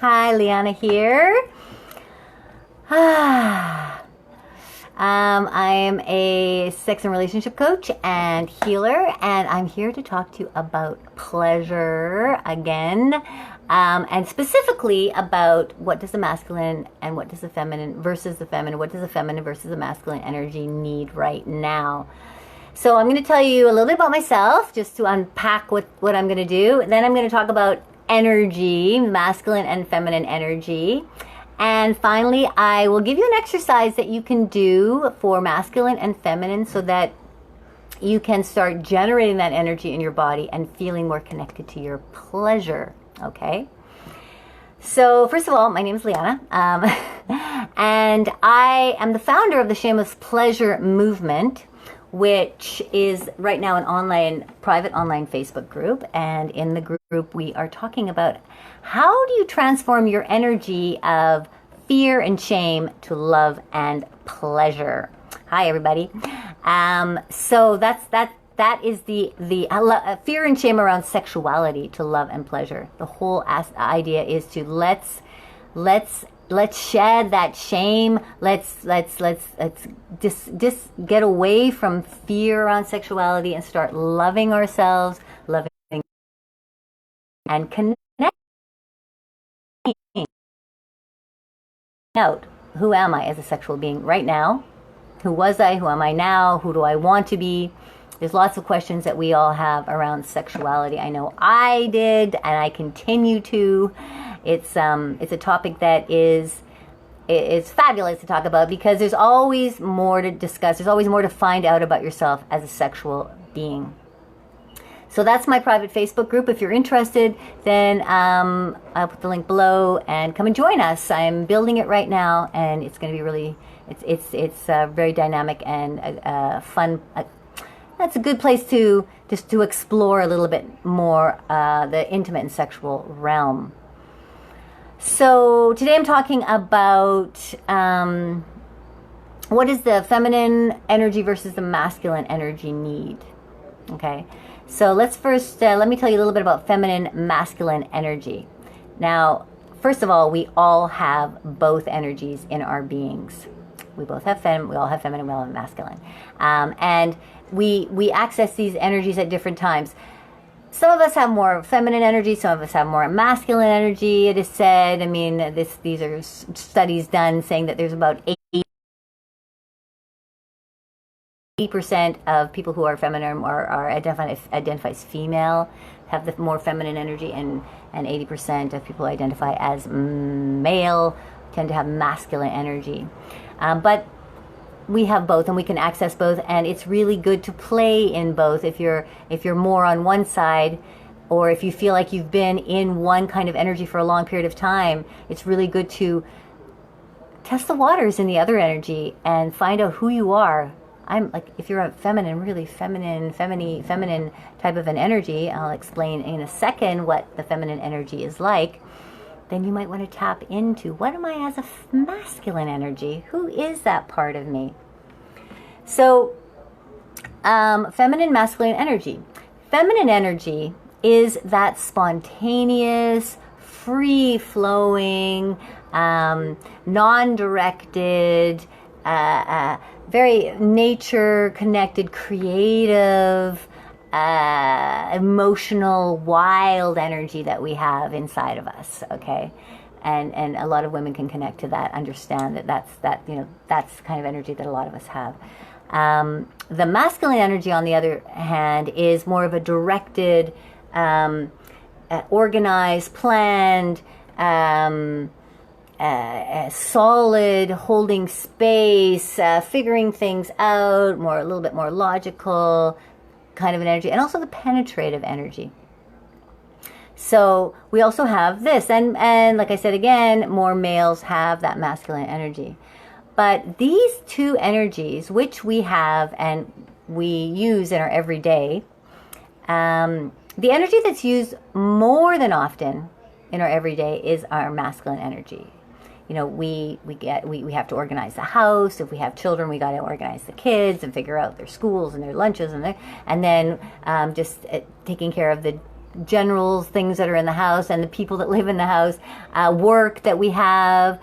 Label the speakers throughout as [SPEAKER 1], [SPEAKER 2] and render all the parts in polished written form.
[SPEAKER 1] Hi, Lianna here. I am a sex and relationship coach and healer, and I'm here to talk to you about pleasure again, and specifically about what does the masculine and what does the feminine versus the feminine, what does the feminine versus the masculine energy need right now. So I'm going to tell you a little bit about myself, just to unpack what I'm going to do. Then I'm going to talk about energy, masculine and feminine energy. And finally, I will give you an exercise that you can do for masculine and feminine so that you can start generating that energy in your body and feeling more connected to your pleasure, okay? So first of all, my name is Lianna, and I am the founder of the Shameless Pleasure Movement, which is right now an private online Facebook group. And in the group, we are talking about how do you transform your energy of fear and shame to love and pleasure. Hi, everybody. So that is the fear and shame around sexuality to love and pleasure. The whole idea is to let's shed that shame. Let's just get away from fear around sexuality and start loving ourselves, loving and connecting out. Who am I as a sexual being right now? Who was I? Who am I now? Who do I want to be? There's lots of questions that we all have around sexuality. I know I did, and I continue to. It's a topic that is fabulous to talk about because there's always more to discuss. There's always more to find out about yourself as a sexual being. So that's my private Facebook group. If you're interested, then I'll put the link below and come and join us. I'm building it right now, and it's going to be really, it's very dynamic and fun. That's a good place to just to explore a little bit more the intimate and sexual realm. So today I'm talking about what is the feminine energy versus the masculine energy need. Okay, so let's first, let me tell you a little bit about feminine, masculine energy. Now, first of all, we all have both energies in our beings. We both have we all have feminine, we all have masculine. And we access these energies at different times. Some of us have more feminine energy, some of us have more masculine energy, it is said. I mean, these are studies done saying that there's about 80% of people who are feminine or are identified as female have the more feminine energy, and 80% of people who identify as male tend to have masculine energy. But we have both, and we can access both, and it's really good to play in both. If you're more on one side, or if you feel like you've been in one kind of energy for a long period of time, it's really good to test the waters in the other energy and find out who you are. I'm like, if you're a really feminine type of an energy, I'll explain in a second what the feminine energy is like, then you might want to tap into, what am I as a masculine energy? Who is that part of me? So, feminine, masculine energy. Feminine energy is that spontaneous, free-flowing, non-directed, very nature-connected, creative, emotional, wild energy that we have inside of us, okay? And a lot of women can connect to that, understand that's the kind of energy that a lot of us have. The masculine energy, on the other hand, is more of a directed, organized, planned, solid, holding space, figuring things out, a little bit more logical kind of an energy, and also the penetrative energy. So we also have this, and like I said again, more males have that masculine energy. But these two energies, which we have and we use in our everyday, the energy that's used more than often in our everyday is our masculine energy. You know, we have to organize the house. If we have children, we got to organize the kids and figure out their schools and their lunches and then just taking care of the general things that are in the house and the people that live in the house, work that we have,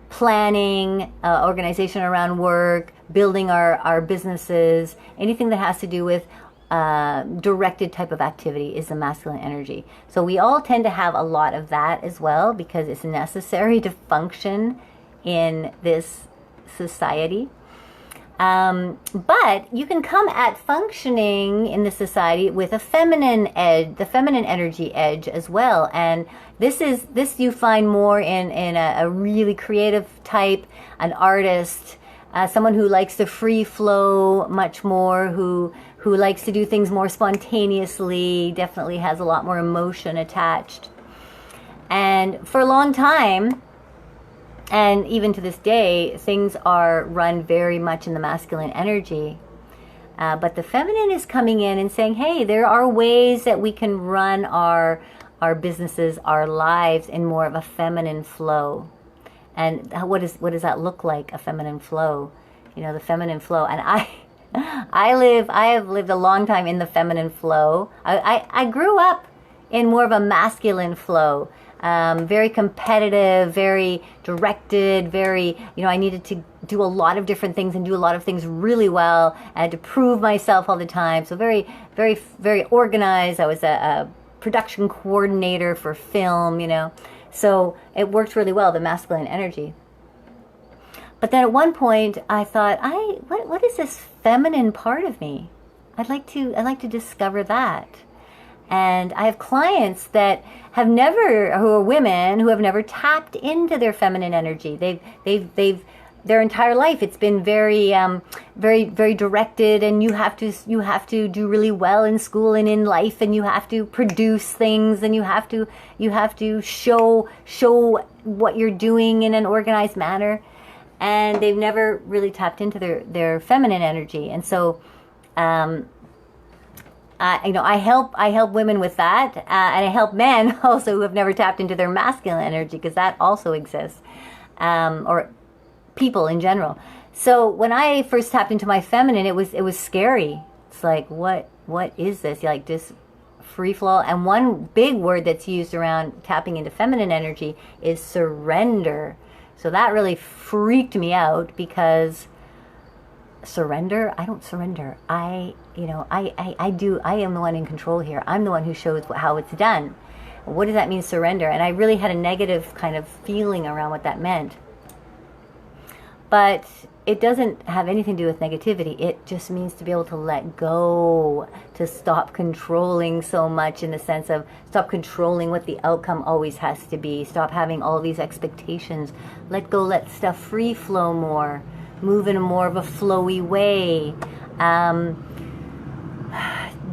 [SPEAKER 1] planning, organization around work, building our businesses, anything that has to do with directed type of activity is the masculine energy. So we all tend to have a lot of that as well, because it's necessary to function in this society. But you can come at functioning in the society with a feminine edge, the feminine energy edge as well. And this you find more in a really creative type, an artist, someone who likes to free flow much more, who likes to do things more spontaneously, definitely has a lot more emotion attached. And for a long time, and even to this day, things are run very much in the masculine energy. But the feminine is coming in and saying, hey, there are ways that we can run our businesses, our lives in more of a feminine flow. And what does that look like, a feminine flow? You know, the feminine flow. And I have lived a long time in the feminine flow. I grew up in more of a masculine flow. Very competitive, very directed, very, I needed to do a lot of different things and do a lot of things really well. I had to prove myself all the time. So very, very, very organized. I was a production coordinator for film, So it worked really well, the masculine energy. But then at one point I thought, what is this feminine part of me? I'd like to discover that. And I have clients that who are women who have never tapped into their feminine energy. They've their entire life it's been very, very, very directed, and you have to do really well in school and in life, and you have to produce things, and you have to show what you're doing in an organized manner, and they've never really tapped into their feminine energy, and so. I help women with that, and I help men also who have never tapped into their masculine energy, because that also exists, or people in general. So when I first tapped into my feminine, it was scary. It's like, what is this? Like this free flow. And one big word that's used around tapping into feminine energy is surrender. So that really freaked me out, because surrender? I don't surrender. I am the one in control here. I'm the one who shows how it's done. What does that mean, surrender? And I really had a negative kind of feeling around what that meant. But it doesn't have anything to do with negativity. It just means to be able to let go, to stop controlling so much, in the sense of stop controlling what the outcome always has to be. Stop having all these expectations. Let go, let stuff free flow more. Move in a more of a flowy way.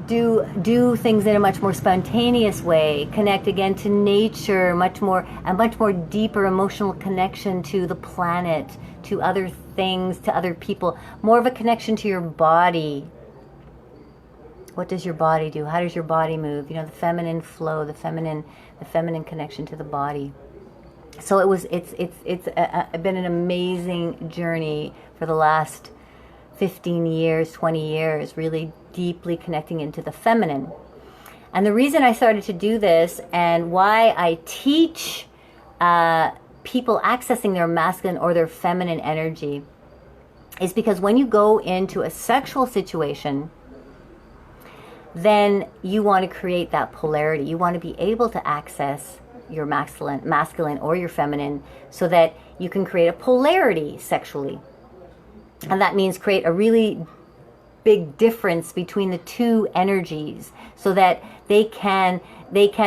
[SPEAKER 1] Do things in a much more spontaneous way. Connect again to nature, a much more deeper emotional connection to the planet, to other things, to other people. More of a connection to your body. What does your body do? How does your body move? The feminine flow, the feminine connection to the body. So it's been an amazing journey for the last 15 years, 20 years, really deeply connecting into the feminine. And the reason I started to do this, and why I teach people accessing their masculine or their feminine energy, is because when you go into a sexual situation, then you want to create that polarity. You want to be able to access your masculine or your feminine, so that you can create a polarity sexually. And that means create a really big difference between the two energies, so that they can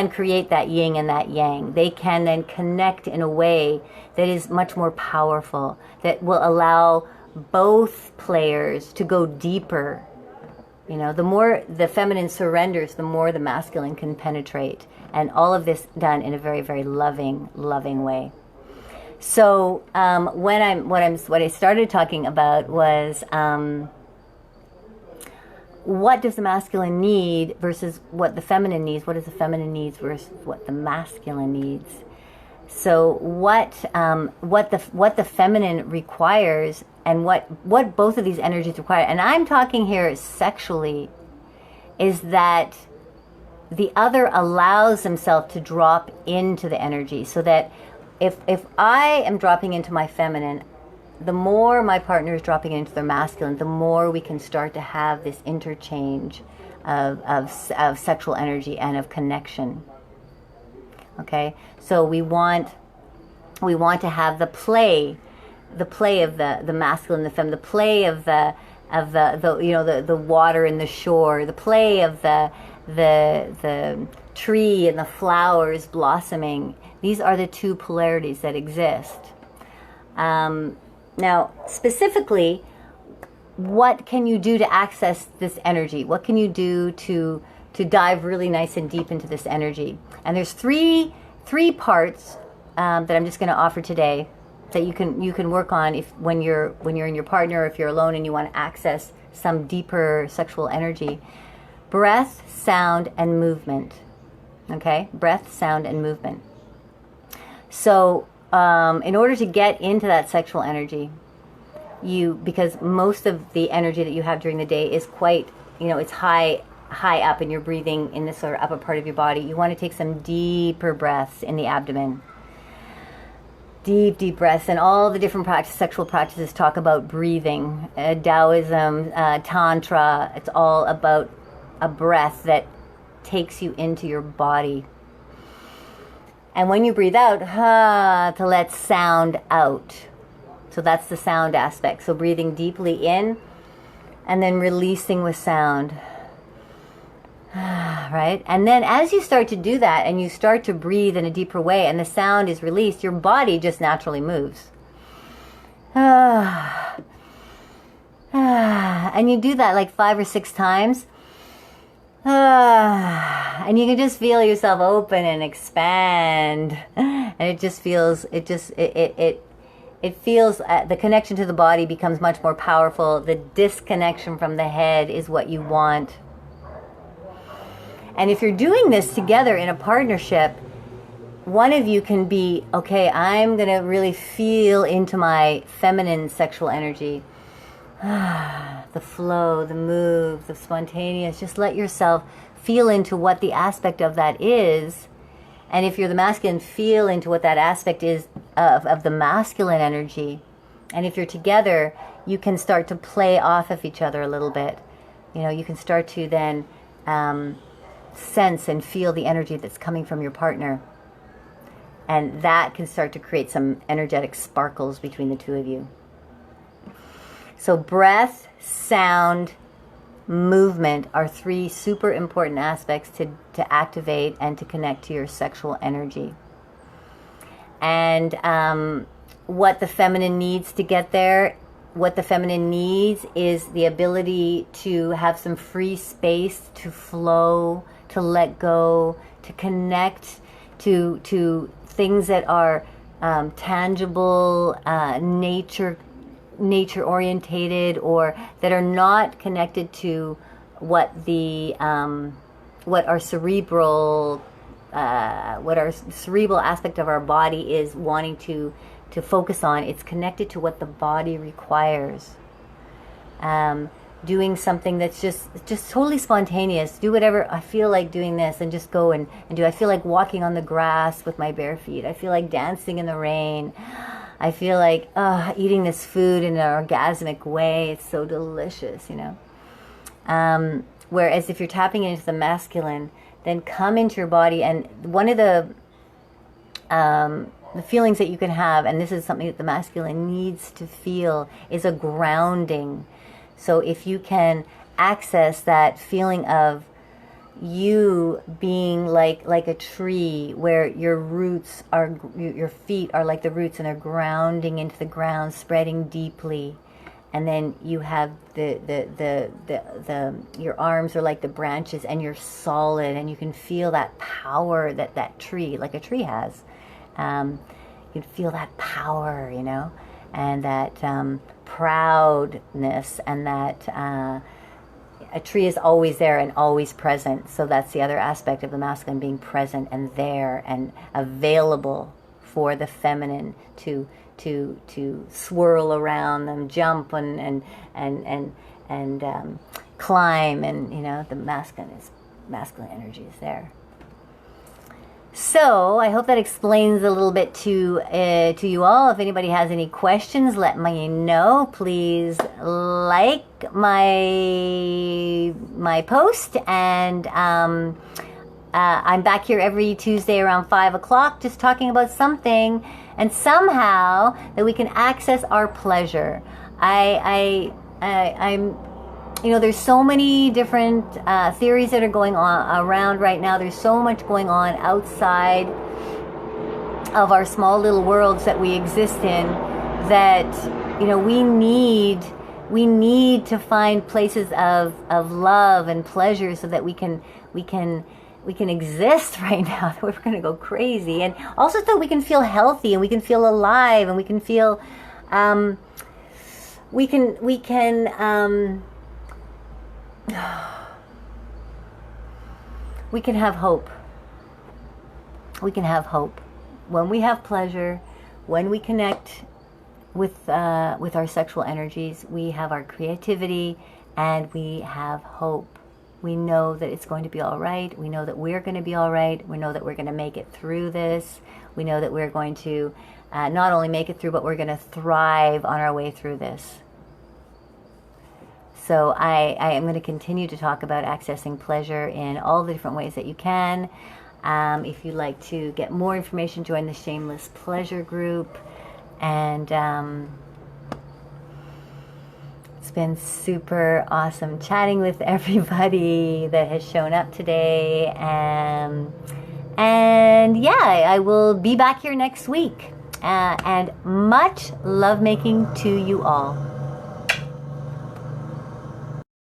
[SPEAKER 1] create that yin and that yang. They can then connect in a way that is much more powerful, that will allow both players to go deeper. The more the feminine surrenders, the more the masculine can penetrate. And all of this done in a very, very loving way. So what I started talking about was what does the masculine need versus what the feminine needs? What does the feminine needs versus what the masculine needs? So what the feminine requires, and what both of these energies require, and I'm talking here sexually, is that the other allows himself to drop into the energy, so that if I am dropping into my feminine, the more my partner is dropping into their masculine, the more we can start to have this interchange of sexual energy and of connection. Okay, so we want to have the play of the masculine, the feminine, the play of the the water and the shore, the play of the tree and the flowers blossoming. These are the two polarities that exist. Now, specifically, what can you do to access this energy? What can you do to dive really nice and deep into this energy? And there's three parts that I'm just going to offer today that you can work on when you're in your partner, or if you're alone and you want to access some deeper sexual energy. Breath, sound, and movement. Okay? Breath, sound, and movement. So, in order to get into that sexual energy, because most of the energy that you have during the day is quite, it's high up, and you're breathing in this sort of upper part of your body, you want to take some deeper breaths in the abdomen. Deep breaths. And all the different sexual practices talk about breathing. Taoism, Tantra, it's all about a breath that takes you into your body. And when you breathe out, to let sound out. So that's the sound aspect. So breathing deeply in and then releasing with sound. Right? And then as you start to do that and you start to breathe in a deeper way and the sound is released, your body just naturally moves. And you do that like 5 or 6 times. And you can just feel yourself open and expand. And it just feels, it feels, the connection to the body becomes much more powerful. The disconnection from the head is what you want. And if you're doing this together in a partnership, one of you can be, okay, I'm going to really feel into my feminine sexual energy. The flow, the move, the spontaneous. Just let yourself feel into what the aspect of that is. And if you're the masculine, feel into what that aspect is of the masculine energy. And if you're together, you can start to play off of each other a little bit. You can start to then sense and feel the energy that's coming from your partner. And that can start to create some energetic sparkles between the two of you. So breath, sound, movement are 3 super important aspects to activate and to connect to your sexual energy. And what the feminine needs to get there, what the feminine needs is the ability to have some free space to flow, to let go, to connect to things that are tangible, nature orientated, or that are not connected to what our cerebral aspect of our body is wanting to focus on. It's connected to what the body requires. Doing something that's just totally spontaneous. Do whatever I feel like doing this, and just go and do. I feel like walking on the grass with my bare feet. I feel like dancing in the rain. I feel like eating this food in an orgasmic way. It's so delicious, Whereas if you're tapping into the masculine, then come into your body. And one of the feelings that you can have, and this is something that the masculine needs to feel, is a grounding. So if you can access that feeling of you being like a tree, where your roots are, your feet are like the roots, and they're grounding into the ground, spreading deeply, and then you have your arms are like the branches, and you're solid, and you can feel that power that tree, like a tree has. You can feel that power, and that proudness, and that a tree is always there and always present. So that's the other aspect of the masculine, being present and there and available for the feminine to swirl around them, jump and climb. And the masculine is masculine energies there. So I hope that explains a little bit to you all. If anybody has any questions, let me know. Please like my post, and I'm back here every Tuesday around 5 o'clock, just talking about something, and somehow that we can access our pleasure. I'm there's so many different theories that are going on around right now. There's so much going on outside of our small little worlds that we exist in, that we need to find places of love and pleasure, so that we can exist right now. We're going to go crazy, and also so that we can feel healthy, and we can feel alive, and we can feel we can have hope. We can have hope when we have pleasure, when we connect with our sexual energies. We have our creativity, and we have hope. We know that it's going to be all right. We know that we're going to be all right. We know that we're going to make it through this. We know that we're going to not only make it through, but we're going to thrive on our way through this. So I am going to continue to talk about accessing pleasure in all the different ways that you can. If you'd like to get more information, join the Shameless Pleasure group. And it's been super awesome chatting with everybody that has shown up today. And yeah, I will be back here next week. And much lovemaking to you all.